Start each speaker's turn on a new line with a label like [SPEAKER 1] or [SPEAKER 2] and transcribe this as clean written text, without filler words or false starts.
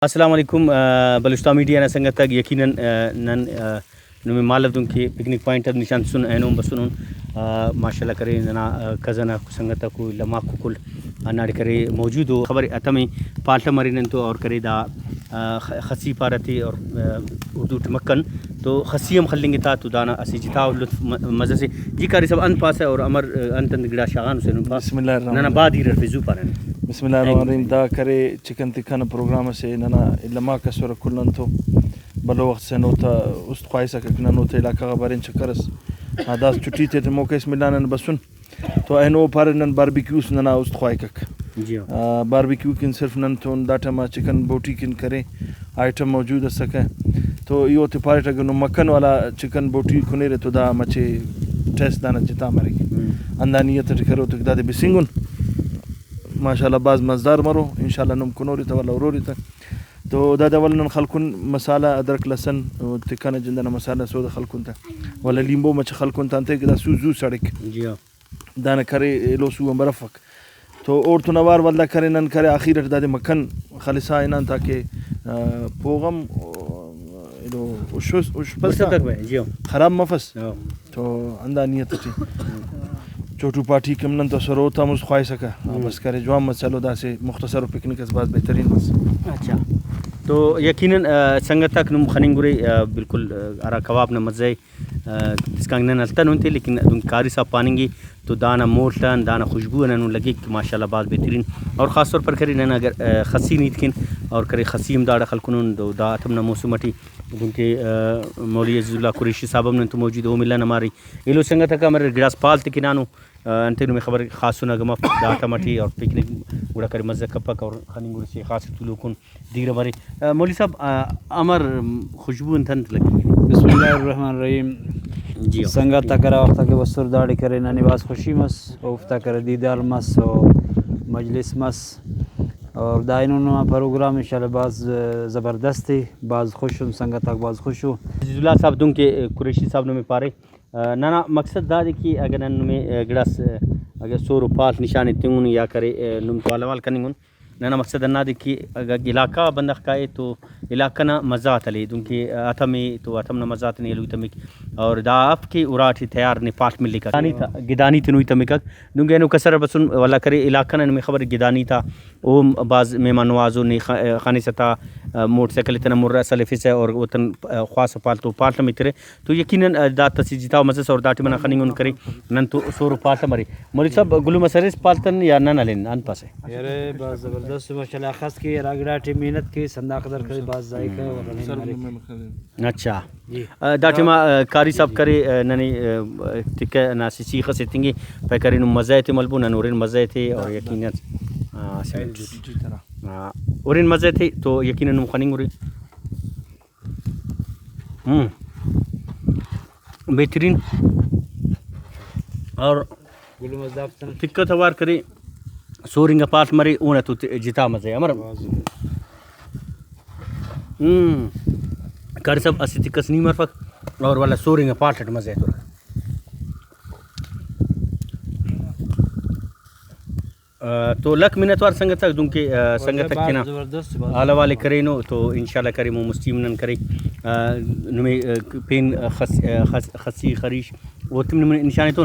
[SPEAKER 1] السلام علیکم بلوچستان میڈیا سنگت یقیناً نن نمی مالب دن کے پکنک پوائنٹ نشان سن اینوم بسنون ماشاء اللہ کرے ننا کزنا سنگت کو لما کل ناڑ کرے موجود ہو خبر اتمی پالٹا مرین تو اور کرے دا خسی پارتی اور اردو مکن تو خسیم خلیں گے تا تو دانا اسی جتا لطف مزے سے جی کاری سب ان پاس ہے اور امر انتن گڑا شاغان حسین
[SPEAKER 2] بسم اللہ الرحمن
[SPEAKER 1] ننا بعد ہی رفیزو پارن
[SPEAKER 2] بسم اللہ الرحمن الرحیم دا کرے چکن تکھن پروگرام سے ننا لما کسور کلن تو بلو وقت سے نوتا است خواہسہ کنا نوتا علاقہ غبارین چکرس داس چھٹی تے موقع اس ملان نن بسن تو اینو پر نن باربیکیوس ننا است خواہک
[SPEAKER 1] جی
[SPEAKER 2] باربیکیو کن صرف نن تو ڈاٹا ما چکن بوٹی کن کرے آئٹم موجود سکے تو یہ تے پارٹ اگر مکن والا چکن بوٹی کنے رے تو دا مچے ٹیسٹ دانا جتا مرے اندانیت کرو تو دا بسنگن ماشاءاللہ بعض مزدار مرو انشاءاللہ نم کنوری تا ولا اورori تا تو دا ولن خلقن مسالہ ادرک لسن تکانه جندنا مسالہ سود خلقن تا ولا لیمبو مچ خلقن تا تے دا سوزو سڑک
[SPEAKER 1] جی
[SPEAKER 2] دانا کرے لو سو برفک تو اور تو نوار ولدا کرے نن کرے اخیر دا مکھن خالصا انان تا کہ پوغم لو وش بس
[SPEAKER 1] جی
[SPEAKER 2] خراب مفس تو اندانیت تی چھوٹو پارٹی کم نن تو سروتا مس خواہ سکا بس کرے جوام مسلو دا سے مختصر پکنک اس بعد بہترین بس
[SPEAKER 1] اچھا تو یقیناً سنگت تک نم خننگوری بالکل ارا کباب نہ مزے اس کا نن التن ہوتے لیکن کاری صاحب پاننگی تو دانا مولٹن دانا خوشبو نن لگی کہ ماشاءاللہ بعد بہترین اور خاص طور پر کرے نن اگر خسی نیت کن اور کرے خسیم داڑا خلقن دو دا تم نہ موسمٹی کیونکہ مولوی عزیز اللہ قریشی صاحب نے تو موجود ہو ملنا ہماری ایلو سنگت کا میرے گلاس پالت کنانو انتن میں خبر خاص سنا گما داتا مٹی اور پکنک گڑا کر مزہ کپک اور خننگوڑ سے خاص تلوکن دیر ہمارے مولوی صاحب امر خوشبو انتن لگی
[SPEAKER 3] بسم اللہ الرحمن الرحیم
[SPEAKER 1] جی
[SPEAKER 3] سنگت تکرا وقت کے وسر داڑی کرے نانی باز خوشی مس اوفتا کر دیدار مس و مجلس مس اور دائنوں پروگرام انشاءاللہ باز زبردستی باز خوشم سنگت تک باز خوشو
[SPEAKER 1] عزیز اللہ صاحب دوں کے قریشی صاحب نے میں پارے نانا مقصد دا کہ اگر نن میں گڑاس اگر سور پاس نشان تنگن یا کرے نم تو الوال کنگن نانا مقصد نہ کہ اگر علاقہ بندخ کا تو علاقہ نہ مزات علی دوں کہ اتمی تو اتم نہ مزات نہیں لوی تمک اور دا اپ کی اراٹھی تیار نے پاٹ مل لکھا گدانی تنوی تمک دوں کہ نو کسر بسن والا کرے علاقہ نہ میں خبر گدانی تھا او باز مہمان نوازو نے خانی ستا موٹر سائیکل اتنا مر سلفی سے اور وطن خاص پالتو پالتا میں ترے تو یقیناً دا تسی جتا مزس اور داٹی منا خننگن کرے نن تو سور پالتا مرے مولوی صاحب گلو مسرس پالتن یا نہ لین ان پاسے
[SPEAKER 3] یارے باز زبردست ماشاءاللہ خاص کی راگڑا ٹی محنت کی سنداق در کرے باز ذائقہ اور
[SPEAKER 1] اچھا داٹی ما کاری صاحب کرے ننی تک ناسی سیخ سے تنگی پے کرے نو مزے تے ملبو نورین مزے تھے اور یقیناً اورین مزے تھے تو یقیناً نم خننگوری بہترین اور
[SPEAKER 3] گلو مزداف
[SPEAKER 1] دقت وار کرے سورنگا پاٹ مرے اون تو جتا مزے امر کر سب اسی تکس نہیں مرفق اور والا سورنگا پاٹ مزے تو تو لک منت وار سنگت تک دوں کہ سنگت تک کنا آلا والے کرے نو تو انشاءاللہ کرے مو مستیمنن کرے نمی پین خسی خریش وہ تم نشانے تو